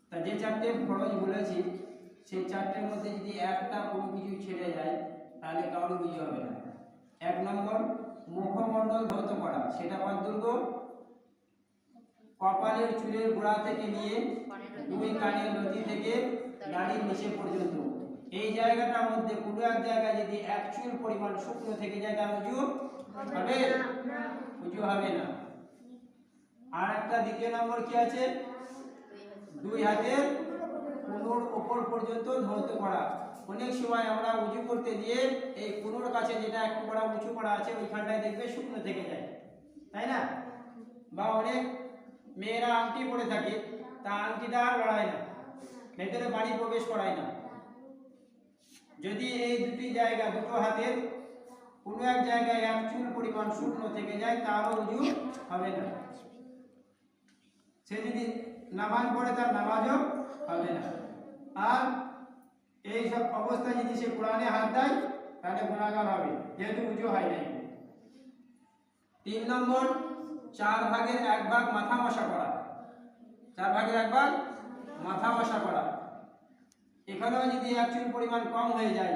তা যে চারটে ফরজ বলেছি সেই চারটের মধ্যে যদি একটা কোনো কিছু ছেড়ে যায় তাহলে কারো উজু হবে না। 1 নম্বর মুখমণ্ডল ধৌত করা, সেটা কতদূর? কপালের চুলের গোড়া থেকে নিয়ে 2 কানের লতি থেকে দাড়ির নিচে পর্যন্ত। এই জায়গাটার মধ্যে কোনো এক জায়গায় যদি 1 চুল পরিমাণ শুকনো থেকে যায় তাহলে উজু হবে? উজু হবে না। আর একটা দ্বিতীয় নম্বর কি আছে? 2 হাতের কোণর উপর পর্যন্ত ধৌত করা। অনেক সময় আমরা উজু করতে গিয়ে এই কোণর কাছে যেটা একটু করা উঁচু করা আছে ওইখানটায় দেখবে শুকনো থেকে যায়, তাই না? বা অনেক মেয়েরা আংটি পরে থাকে, তা আংটিটা আর বাড়ায় না, ভেতরে বাড়ি প্রবেশ করায় না। যদি এই দুটি জায়গা, দুটো হাতের কোনো এক জায়গায় 1 চুল পরিমাণ শুকনো থেকে যায় তারও উজু হবে না। সে যদি নামাজ পড়ে তার নামাজও হবে না। আর এই সব অবস্থায় যদি সে কোরআনে হাত দেয় তাহলে গুনাহগার হবে, যেহেতু উজু হয় নাই। 3 নম্বর 4 ভাগের 1 ভাগ মাথা মশা করা। 4 ভাগের 1 ভাগ মাথা মশা করা, এখানেও যদি 1 চুল পরিমাণ কম হয়ে যায়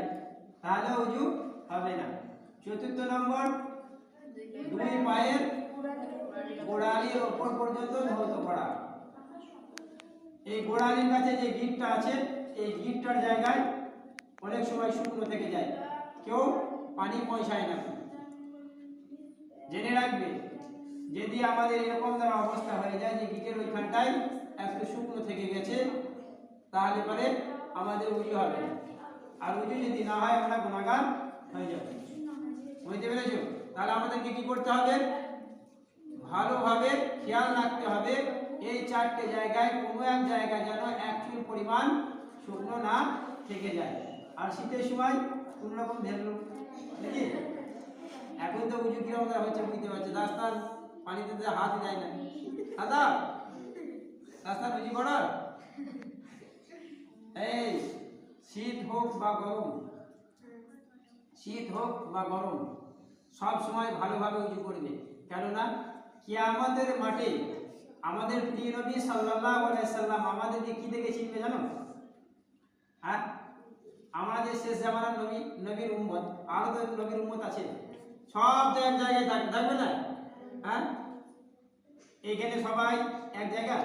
তাহলে উজু হবে না। 4 নম্বর 2 পায়ের গোড়ালির ওপর পর্যন্ত ধৌত করা। এই গোড়ালির কাছে যে গিঁটটা আছে এই গিঁটটার জায়গায় অনেক সময় শুকনো থেকে যায়, কেউ পানি পৌঁছায় না। জেনে রাখবে যদি আমাদের এরকম ধরনের অবস্থা হয়ে যায় যে গিঁটের ওইখানটায় একটু শুকনো থেকে গেছে তাহলে পরে আমাদের উজু হবে। আর উজু যদি না হয় আমরা গুনাহগার হয়ে যাব। বুঝতে পেরেছো? তাহলে আমাদেরকে কি করতে হবে? ভালোভাবে খেয়াল রাখতে হবে এই 4টে জায়গায় কোনো এক জায়গায় যেন 1 চুল পরিমাণ শুকনো না থেকে যায়। আর শীতের সময় কোনো রকম ভেলু নাকি, এখন তো উজু কিরকম হচ্ছে বুঝতে পারছে, রাস্তার পানিতে হাত যায় না। দাদা রাস্তার উজু করার এই শীত হোক বা গরম, শীত হোক বা গরম সব সময় ভালোভাবে উজু করবে। কেননা কিয়ামতের মাঠে আমাদের প্রিয় নবী সাল্লাল্লাহু আলাইহি সাল্লাম আমাদেরকে কি দেখে চিনবে জানো? হ্যাঁ, আমাদের শেষ জামানার নবীর উম্মত, আরো তো নবীর উম্মত আছে, সব জায়গায় থাকবে না? হ্যাঁ, এখানে সবাই এক জায়গা,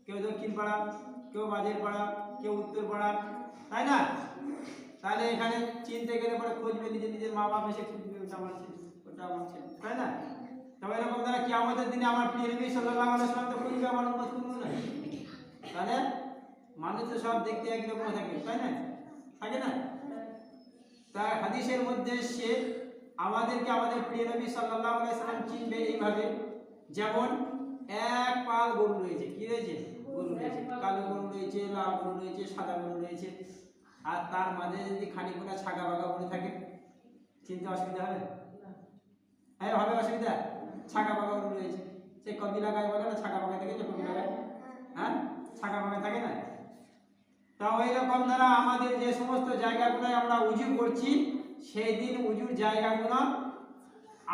কেউ দক্ষিণ পাড়া, কেউ বাজের পাড়া, কেউ উত্তর পাড়া, তাই না? তাহলে এখানে চিনতে গেলে পরে খুঁজবে নিজের মা বাপ এসে খুঁজবে ওটা আমার ছেলে, ওটা আমার ছেলে, তাই না? তবে এরকম দ্বারা কিয়ামতের দিনে আমার প্রিয় নবী সাল্লাল্লাহু আলাইহি ওয়াসাল্লাম তো খুঁজবে, আমার উম্মত খুঁজবে না। তাহলে মানুষ তো সব দেখতে একরকম থাকে, তাই না? থাকে না? তা হাদিসের মধ্যে এসছে আমাদেরকে আমাদের প্রিয় নবী সাল্লাল্লাহু আলাইহি ওয়াসাল্লাম চিনবে এইভাবে, যেমন এক পাল গরু রয়েছে, কি রয়েছে? গরু রয়েছে, কালো গরু রয়েছে, লাল গরু রয়েছে, সাদা গরু রয়েছে, আর তার মাঝে যদি খানিকটা ছাগা বাগা গরু থাকে চিনতে অসুবিধা হবে? হ্যাঁ হবে, অসুবিধা। ছাগা বাগা গরু রয়েছে, সে কবিলা গায়ে বলে না, ছাগা বাগা থাকে, যে কবিলা গায়ে, হ্যাঁ ছাগা বাগা থাকে না? তা ওই রকম দ্বারা আমাদের যে সমস্ত জায়গাগুলোয় আমরা উজু করছি সেই দিন উজুর জায়গাগুলো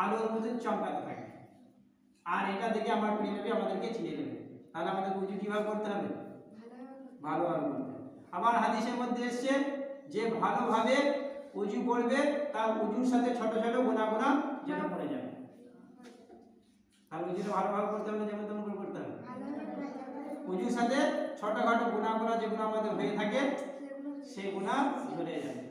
আলোর মতন চমকাতে থাকে। আর এটা দেখে আমার প্রিয় নবী আমাদেরকে চিনে নেবে। তাহলে আমাদের উজু কিভাবে করতে হবে? ভালোভাবে করতে হবে। আবার হাদিসের মধ্যে এসছে যে ভালোভাবে উজু করবে তার উজুর সাথে ছোট ছোট গুনাহ যেন পড়ে যাবে। তাহলে উজুটা ভালোভাবে করতে হবে, যেমন তেমন করে করতে হবে। উজুর সাথে ছোটখাটো গুনাহ যেগুলো আমাদের হয়ে থাকে সেই গুনাহ ঝরে যাবে।